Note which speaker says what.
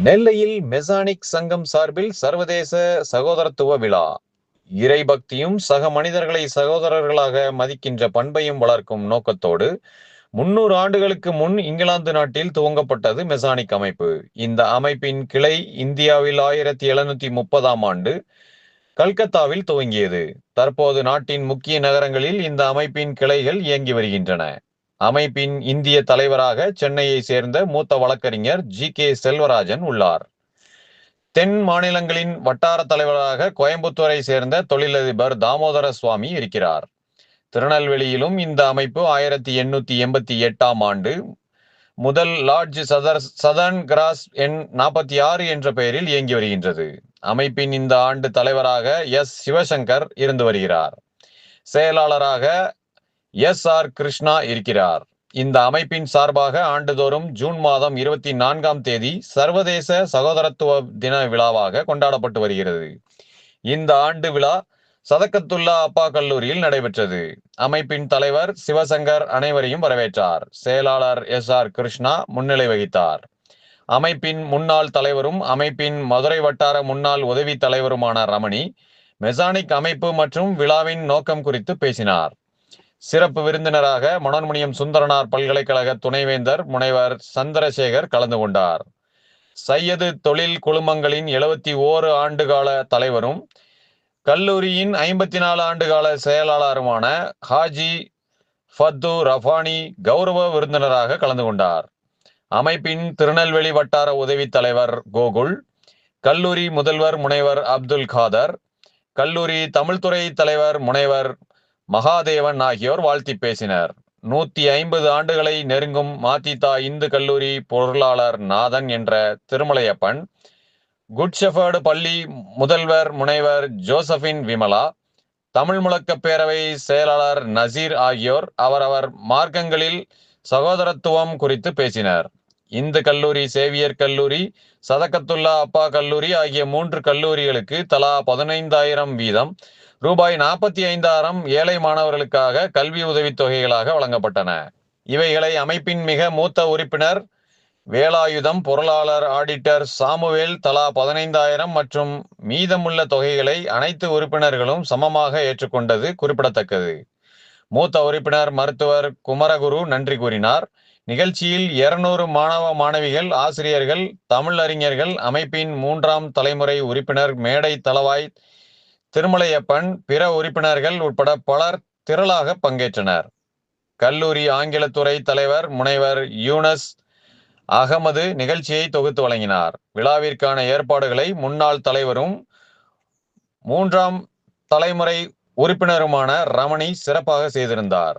Speaker 1: நெல்லையில் மெசானிக் சங்கம் சார்பில் சர்வதேச சகோதரத்துவ விழா. இறைபக்தியும் சக மனிதர்களை சகோதரர்களாக மதிக்கின்ற பண்பையும் வளர்க்கும் நோக்கத்தோடு 300 ஆண்டுகளுக்கு முன் இங்கிலாந்து நாட்டில் துவங்கப்பட்டது மெசானிக் அமைப்பு. இந்த அமைப்பின் கிளை இந்தியாவில் 1730ஆம் ஆண்டு கல்கத்தாவில் துவங்கியது. தற்போது நாட்டின் முக்கிய நகரங்களில் இந்த அமைப்பின் கிளைகள் இயங்கி வருகின்றன. அமைப்பின் இந்திய தலைவராக சென்னையை சேர்ந்த மூத்த வழக்கறிஞர் ஜி.கே. செல்வராஜன் உள்ளார். தென் மாநிலங்களின் வட்டார தலைவராக கோயம்புத்தூரை சேர்ந்த தொழிலதிபர் தாமோதர சுவாமி இருக்கிறார். திருநெல்வேலியிலும் இந்த அமைப்பு 1888ஆம் ஆண்டு முதல் லார்ட்ஜ் சதர்ன் கிராஸ் எண் 46 என்ற பெயரில் இயங்கி வருகின்றது. அமைப்பின் இந்த ஆண்டு தலைவராக எஸ். சிவசங்கர் இருந்து வருகிறார். செயலாளராக எஸ்.ஆர். கிருஷ்ணா இருக்கிறார். இந்த அமைப்பின் சார்பாக ஆண்டுதோறும் ஜூன் மாதம் 24ஆம் தேதி சர்வதேச சகோதரத்துவ தின விழாவாக கொண்டாடப்பட்டு வருகிறது. இந்த ஆண்டு விழா சதகத்துல்லா அப்பா கல்லூரியில் நடைபெற்றது. அமைப்பின் தலைவர் சிவசங்கர் அனைவரையும் வரவேற்றார். செயலாளர் எஸ்.ஆர். கிருஷ்ணா முன்னிலை வகித்தார். அமைப்பின் முன்னாள் தலைவரும் அமைப்பின் மதுரை வட்டார முன்னாள் உதவி தலைவருமான ரமணி மெசானிக் அமைப்பு மற்றும் விழாவின் நோக்கம் குறித்து பேசினார். சிறப்பு விருந்தினராக மனோன்மணியம் சுந்தரனார் பல்கலைக்கழக துணைவேந்தர் முனைவர் சந்திரசேகர் கலந்து கொண்டார். சையது தொழில் குழுமங்களின் 71 ஆண்டுகால தலைவரும் கல்லூரியின் 54 ஆண்டுகால செயலாளருமான ஹாஜி ஃபத்து ரஃபானி கௌரவ விருந்தினராக கலந்து கொண்டார். அமைப்பின் திருநெல்வேலி வட்டார உதவி தலைவர் கோகுல், கல்லூரி முதல்வர் முனைவர் அப்துல் காதர், கல்லூரி தமிழ்துறை தலைவர் முனைவர் மகாதேவன் ஆகியோர் வாழ்த்தி பேசினர். 150 ஆண்டுகளை நெருங்கும் மாத்திதா இந்து கல்லூரி பொருளாளர் நாதன் என்ற திருமலையப்பன், குட் ஷெஃபர்டு பள்ளி முதல்வர் முனைவர் ஜோசபின் விமலா, தமிழ் முழக்க பேரவை செயலாளர் நசீர் ஆகியோர் அவரவர் மார்க்கங்களில் சகோதரத்துவம் குறித்து பேசினர். இந்து கல்லூரி, சேவியர் கல்லூரி, சதகத்துல்லா அப்பா கல்லூரி ஆகிய 3 கல்லூரிகளுக்கு தலா 15,000 வீதம் ரூபாய் 45,000 ஏழை மாணவர்களுக்காக கல்வி உதவித்தொகைகளாக வழங்கப்பட்டன. இவைகளை அமைப்பின் மிக மூத்த உறுப்பினர் வேலாயுதம், பொருளாளர் ஆடிட்டர் சாமுவேல் தலா 15,000 மற்றும் மீதமுள்ள தொகைகளை அனைத்து உறுப்பினர்களும் சமமாக ஏற்றுக்கொண்டது குறிப்பிடத்தக்கது. மூத்த உறுப்பினர் மருத்துவர் குமரகுரு நன்றி கூறினார். நிகழ்ச்சியில் 200 மாணவ மாணவிகள், ஆசிரியர்கள், தமிழ் அறிஞர்கள், அமைப்பின் 3ஆம் தலைமுறை உறுப்பினர் மேடை தளவாய் திருமலையப்பன், பிற உறுப்பினர்கள் உட்பட பலர் திரளாக பங்கேற்றனர். கல்லூரி ஆங்கிலத்துறை தலைவர் முனைவர் யூனஸ் அகமது நிகழ்ச்சியை தொகுத்து வழங்கினார். விழாவிற்கான ஏற்பாடுகளை முன்னாள் தலைவரும் 3ஆம் தலைமுறை உறுப்பினருமான ரமணி சிறப்பாக செய்திருந்தார்.